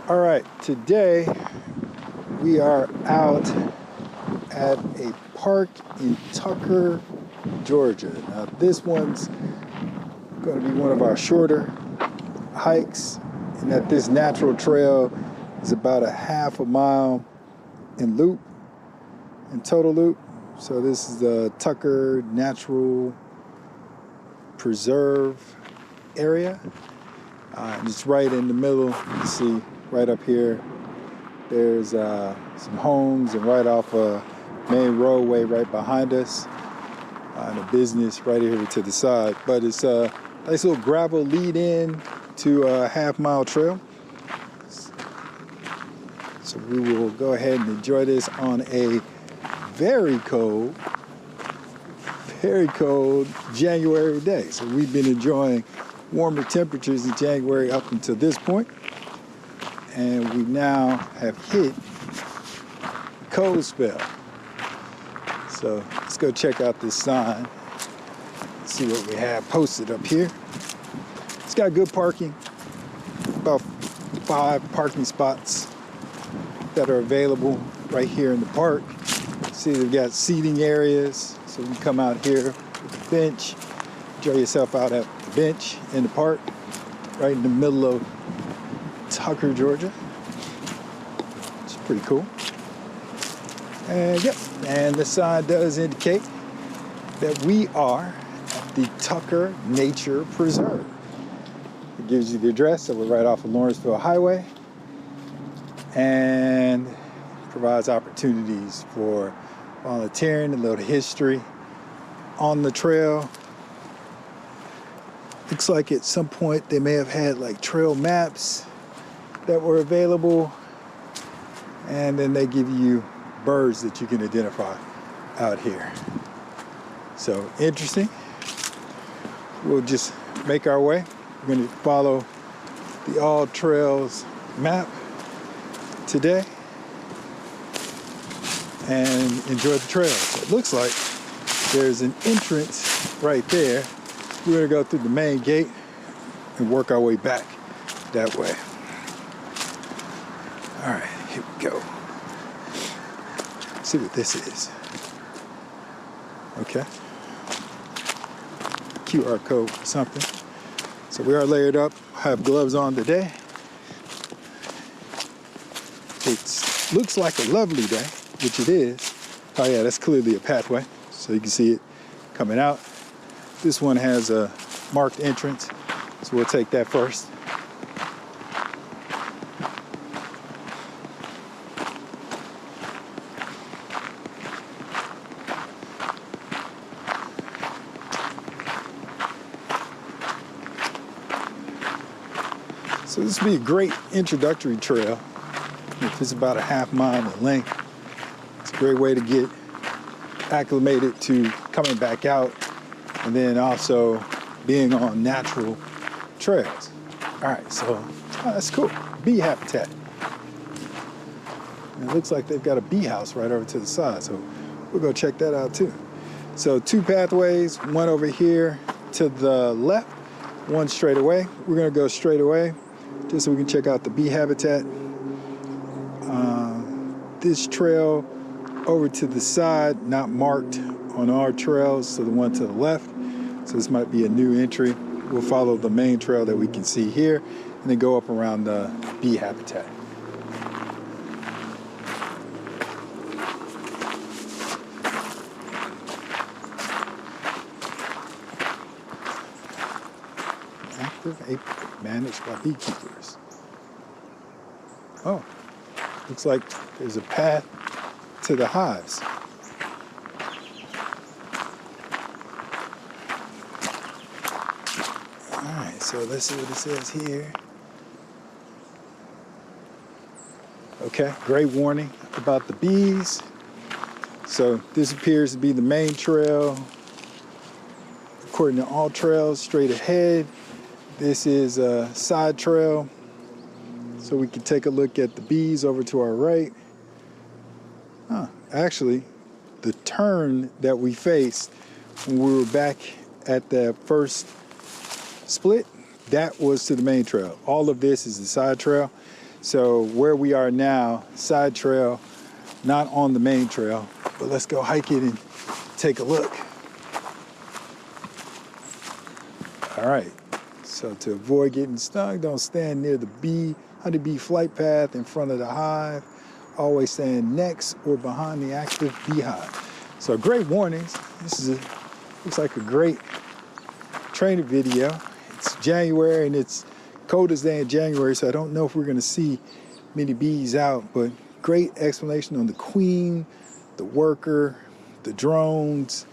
All right, today we are out at a park in Tucker, Georgia. Now this one's going to be one of our shorter hikes, and that this natural trail is about a half a mile in total loop. So this is the Tucker Natural Preserve area. And it's right in the middle. You can see right up here, there's some homes, and right off a main roadway right behind us, and a business right here to the side. But it's a nice little gravel lead in to a half-mile trail. So we will go ahead and enjoy this on a very cold January day. So we've been enjoying warmer temperatures in January up until this point, and we now have hit a cold spell. So let's go check out this sign, see what we have posted up here. It's got good parking, about 5 parking spots that are available right here in the park. See, they've got seating areas, so you can come out here with a bench, enjoy yourself out at the bench in the park, right in the middle of Tucker, Georgia. It's pretty cool. And yep, and the sign does indicate that we are at the Tucker Nature Preserve. It gives you the address, so we're right off of Lawrenceville Highway, and provides opportunities for volunteering, a little history on the trail. Looks like at some point they may have had like trail maps that were available, and then they give you birds that you can identify out here. So interesting. We'll just make our way. We're going to follow the All Trails map today and enjoy the trail. So it looks like there's an entrance right there. We're going to go through the main gate and work our way back that way. All right, here we go. Let's see what this is. Okay. QR code or something. So we are layered up. I have gloves on today. It looks like a lovely day, which it is. Oh yeah, that's clearly a pathway, so you can see it coming out. This one has a marked entrance, so we'll take that first. So this would be a great introductory trail. If it's about a half mile in length, it's a great way to get acclimated to coming back out, and then also being on natural trails. All right, so that's cool. Bee habitat. And it looks like they've got a bee house right over to the side, so we'll go check that out too. So 2 pathways, one over here to the left, one straight away. We're gonna go straight away just so we can check out the bee habitat. This trail over to the side, not marked on our trails, so the one to the left. So this might be a new entry. We'll follow the main trail that we can see here and then go up around the bee habitat. Active apiary managed by beekeepers. Oh, looks like there's a path to the hives. All right, so let's see what it says here. Okay, great warning about the bees. So this appears to be the main trail. According to All Trails, straight ahead. This is a side trail. So we can take a look at the bees over to our right. Actually, the turn that we faced when we were back at the first split, that was to the main trail. All of this is the side trail. So where we are now, side trail, not on the main trail, but let's go hike it and take a look. All right, so to avoid getting stung, don't stand near the honeybee flight path in front of the hive. Always stand next or behind the active beehive. So great warnings. Looks like a great training video. It's January and it's coldest day in January, so I don't know if we're gonna see many bees out, but great explanation on the queen, the worker, the drones,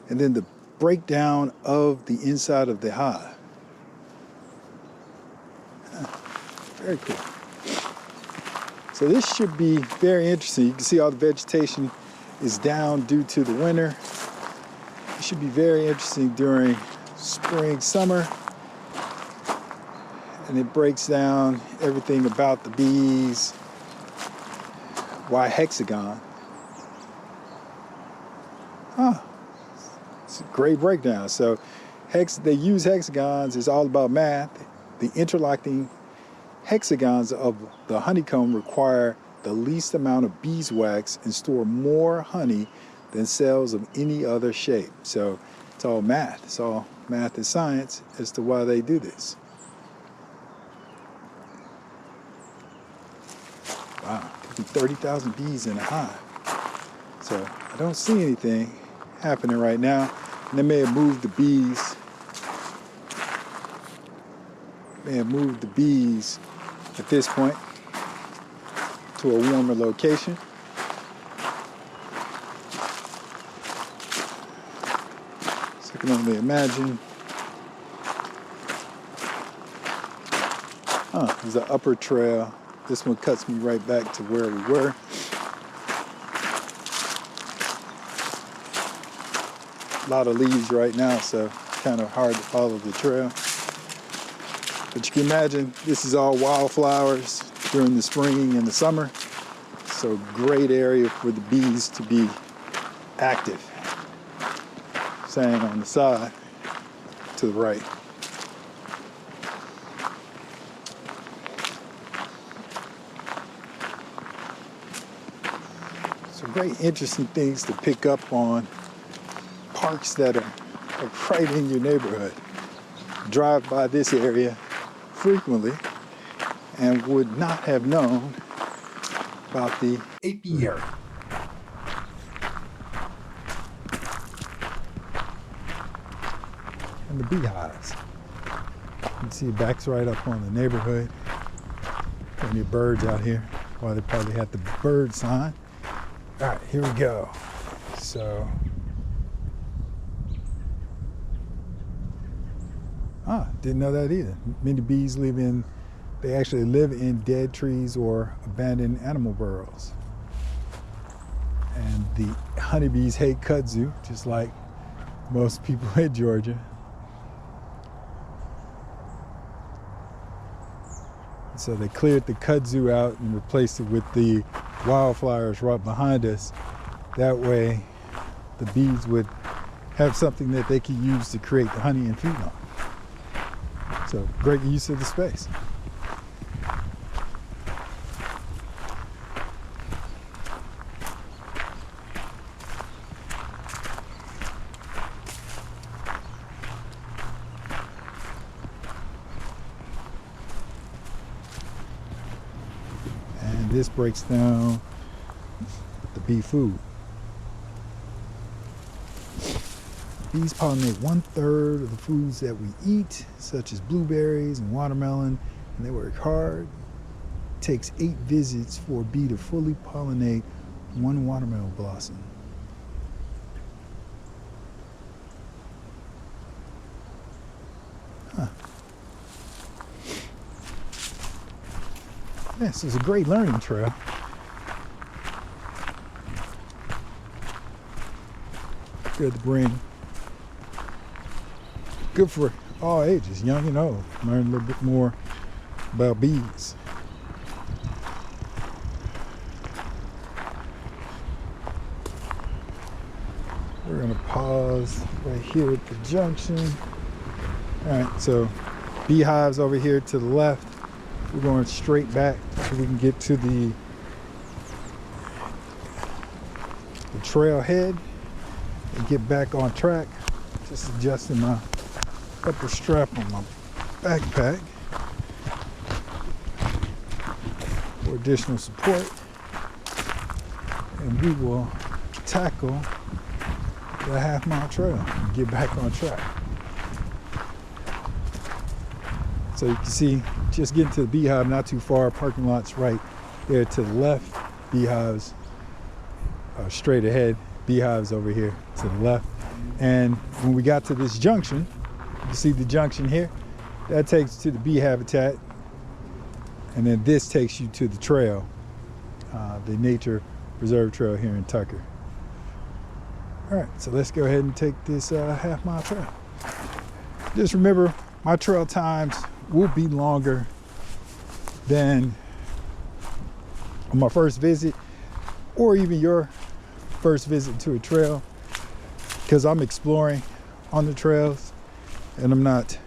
and then the breakdown of the inside of the hive. Very cool. So this should be very interesting. You can see all the vegetation is down due to the winter. It should be very interesting during spring, summer. And it breaks down everything about the bees. Why hexagon? It's a great breakdown. So they use hexagons. It's all about math. The interlocking hexagons of the honeycomb require the least amount of beeswax and store more honey than cells of any other shape. So it's all math. It's all math and science as to why they do this. Wow, could be 30,000 bees in a hive. So I don't see anything happening right now. And they may have moved the bees. At this point to a warmer location. So I can only imagine. There's an upper trail. This one cuts me right back to where we were. A lot of leaves right now, so kind of hard to follow the trail. But you can imagine this is all wildflowers during the spring and the summer. So great area for the bees to be active. Same on the side to the right. So great interesting things to pick up on. Parks that are right in your neighborhood. Drive by this area frequently and would not have known about the apiary. And the beehives. You can see it backs right up on the neighborhood. Plenty of birds out here. Well, they probably had the bird sign. All right, here we go. So, didn't know that either. Many bees they actually live in dead trees or abandoned animal burrows. And the honeybees hate kudzu, just like most people in Georgia. So they cleared the kudzu out and replaced it with the wildflowers right behind us. That way the bees would have something that they could use to create the honey and feed on. So great use of the space. And this breaks down the bee food. Bees pollinate 1/3 of the foods that we eat, such as blueberries and watermelon, and they work hard. It takes 8 visits for a bee to fully pollinate one watermelon blossom. Yes, it's a great learning trail. Good to bring. Good for all ages, young and old. Learn a little bit more about bees. We're gonna pause right here at the junction. All right, so beehives over here to the left. We're going straight back so we can get to the trailhead and get back on track. Just adjusting my upper strap on my backpack for additional support, and we will tackle the half-mile trail and get back on track. So you can see, just getting to the beehive, not too far. Parking lot's right there to the left. Beehives straight ahead. Beehives over here to the left. And when we got to this junction, you see the junction here? That takes you to the bee habitat. And then this takes you to the trail, the Nature Preserve Trail here in Tucker. All right, so let's go ahead and take this half-mile trail. Just remember, my trail times will be longer than on my first visit, or even your first visit to a trail, because I'm exploring on the trails and I'm not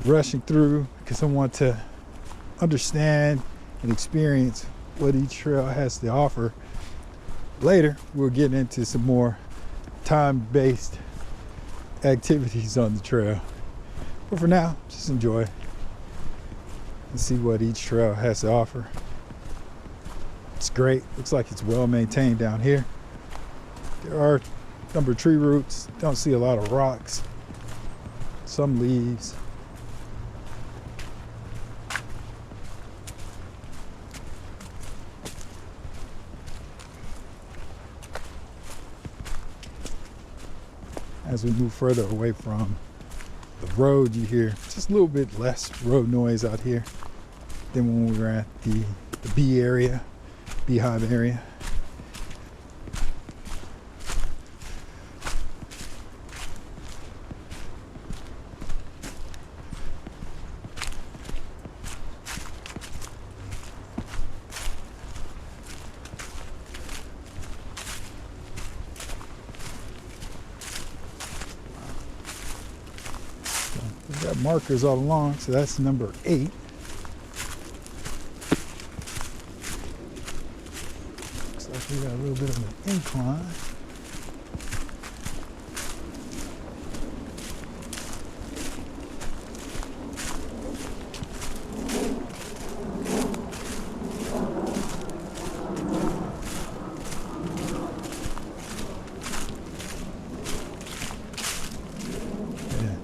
rushing through, because I want to understand and experience what each trail has to offer. Later, we'll get into some more time-based activities on the trail. But for now, just enjoy and see what each trail has to offer. It's great. Looks like it's well maintained down here. There are a number of tree roots. Don't see a lot of rocks. Some leaves. As we move further away from the road, you hear just a little bit less road noise out here than when we were at the bee area, beehive area. We've got markers all along, so that's number 8. Looks like we got a little bit of an incline.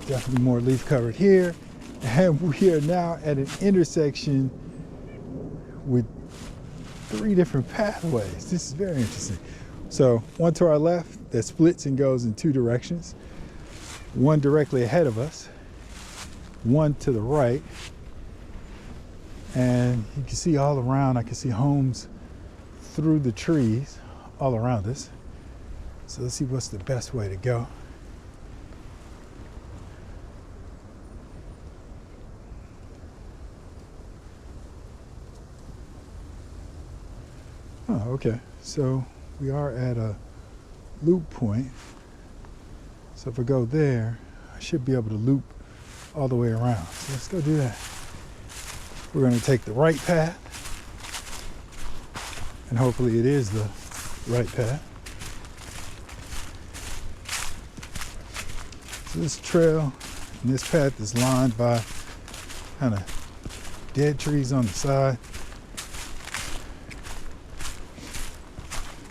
Definitely more leaf covered here, and we are now at an intersection with 3 different pathways. This is very interesting. So one to our left that splits and goes in 2 directions, one directly ahead of us, one to the right, and you can see all around. I can see homes through the trees all around us. So let's see what's the best way to go. Oh, okay. So we are at a loop point. So if I go there, I should be able to loop all the way around. So let's go do that. We're going to take the right path, and hopefully it is the right path. So this trail and this path is lined by kind of dead trees on the side,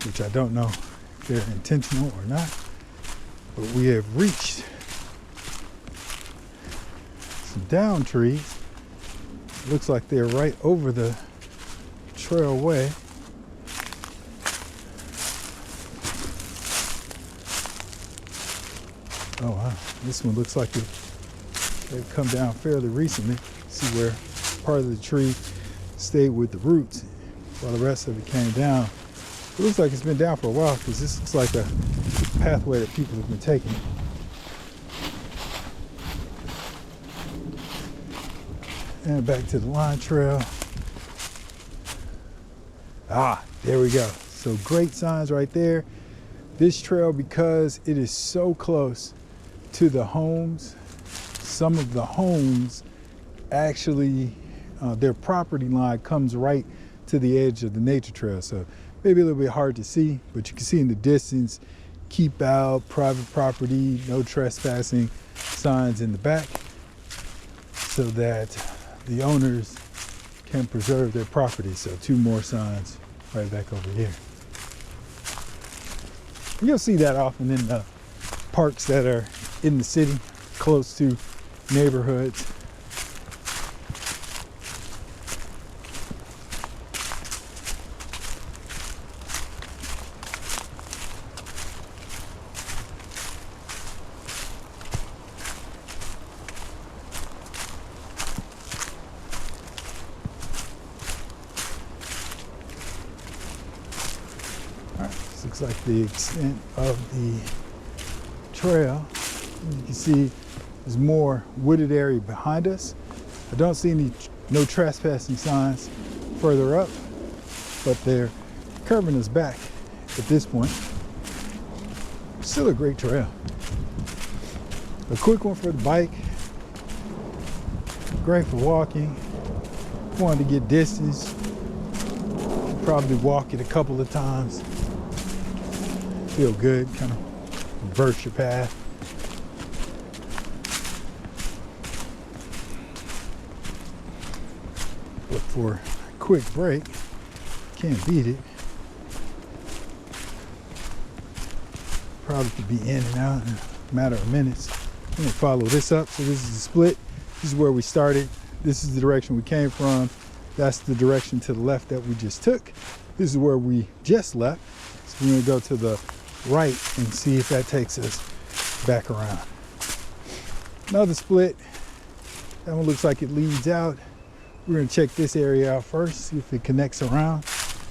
which I don't know if they're intentional or not, but we have reached some down trees. Looks like they're right over the trailway. Oh wow, this one looks like they've come down fairly recently. See where part of the tree stayed with the roots while the rest of it came down. It looks like it's been down for a while, because this looks like a pathway that people have been taking. And back to the line trail. Ah, there we go. So great signs right there. This trail, because it is so close to the homes, some of the homes actually, their property line comes right to the edge of the nature trail. So maybe a little bit hard to see, but you can see in the distance, keep out, private property, no trespassing signs in the back, so that the owners can preserve their property. So 2 more signs right back over here. You'll see that often in the parks that are in the city, close to neighborhoods. This looks like the extent of the trail. You can see there's more wooded area behind us. I don't see no trespassing signs further up, but they're curving us back at this point. Still a great trail. A quick one for the bike. Great for walking. Wanted to get distance. Probably walk it a couple of times. Feel good, kind of reverse your path. Look for a quick break. Can't beat it. Probably could be in and out in a matter of minutes. I'm gonna follow this up. So this is the split. This is where we started. This is the direction we came from. That's the direction to the left that we just took. This is where we just left. So we're gonna go to the right and see if that takes us back around. Another split. That one looks like it leads out. We're gonna check this area out first, see if it connects around.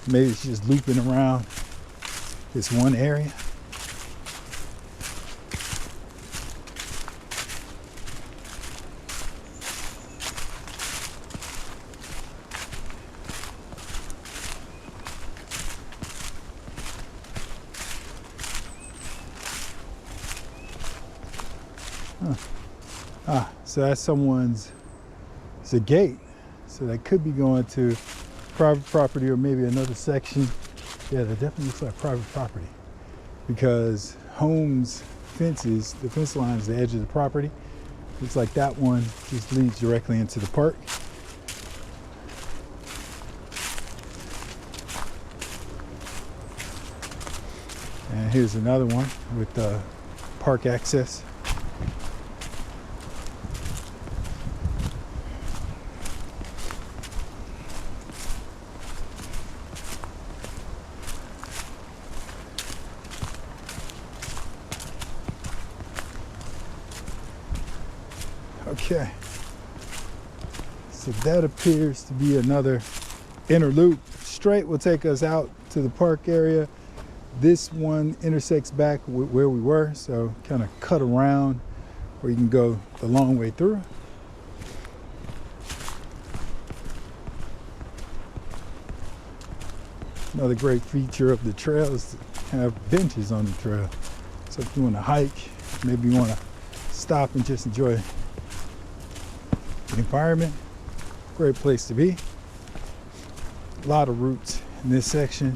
Maybe it's just looping around this one area. So that's someone's, it's a gate. So that could be going to private property or maybe another section. Yeah, that definitely looks like private property because homes, fences, the fence line is the edge of the property. Looks like that one just leads directly into the park. And here's another one with park access. Okay, so that appears to be another inner loop. Straight will take us out to the park area. This one intersects back with where we were, so kind of cut around where you can go the long way through. Another great feature of the trail is to have benches on the trail. So if you want to hike, maybe you want to stop and just enjoy the environment, great place to be. A lot of routes in this section.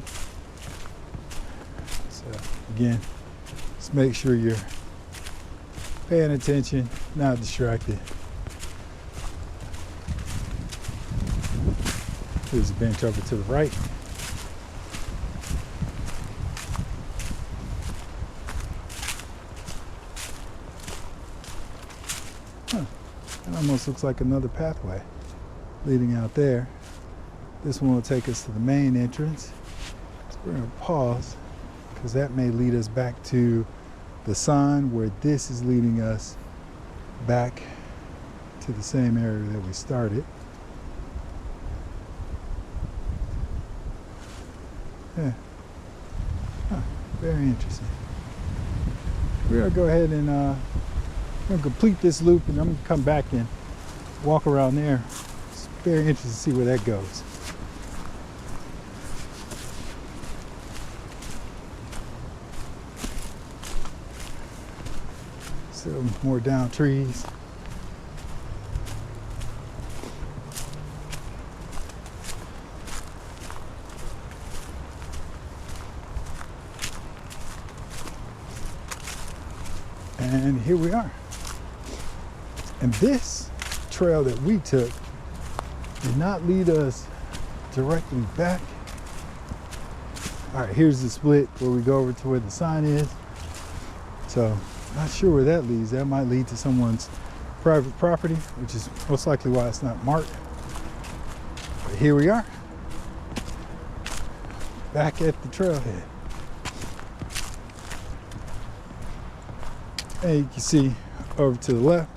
So again, just make sure you're paying attention, not distracted. There's a bench over to the right. It almost looks like another pathway leading out there. This one will take us to the main entrance. So we're going to pause because that may lead us back to the sign where this is leading us back to the same area that we started. Yeah. Very interesting. We're going to go ahead and I'm going to complete this loop and I'm going to come back and walk around there. It's very interesting to see where that goes. So more down trees. And here we are. And this trail that we took did not lead us directly back. All right, here's the split where we go over to where the sign is. So, not sure where that leads. That might lead to someone's private property, which is most likely why it's not marked. But here we are, back at the trailhead. And you can see over to the left,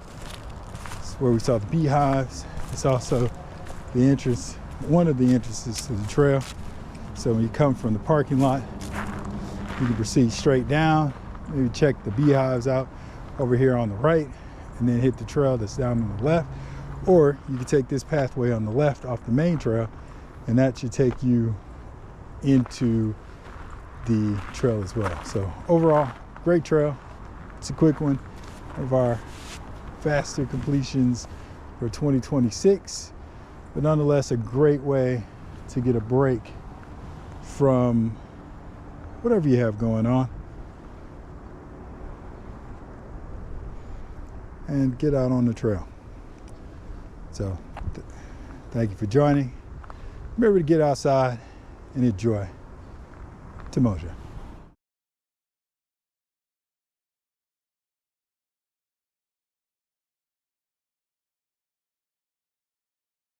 it's where we saw the beehives. It's also the entrance, one of the entrances to the trail. So when you come from the parking lot, you can proceed straight down, maybe check the beehives out over here on the right, and then hit the trail that's down on the left. Or you can take this pathway on the left off the main trail, and that should take you into the trail as well. So overall, great trail. It's a quick one of our faster completions for 2026, but nonetheless a great way to get a break from whatever you have going on and get out on the trail. So thank you for joining. Remember to get outside and enjoy TEMOJA.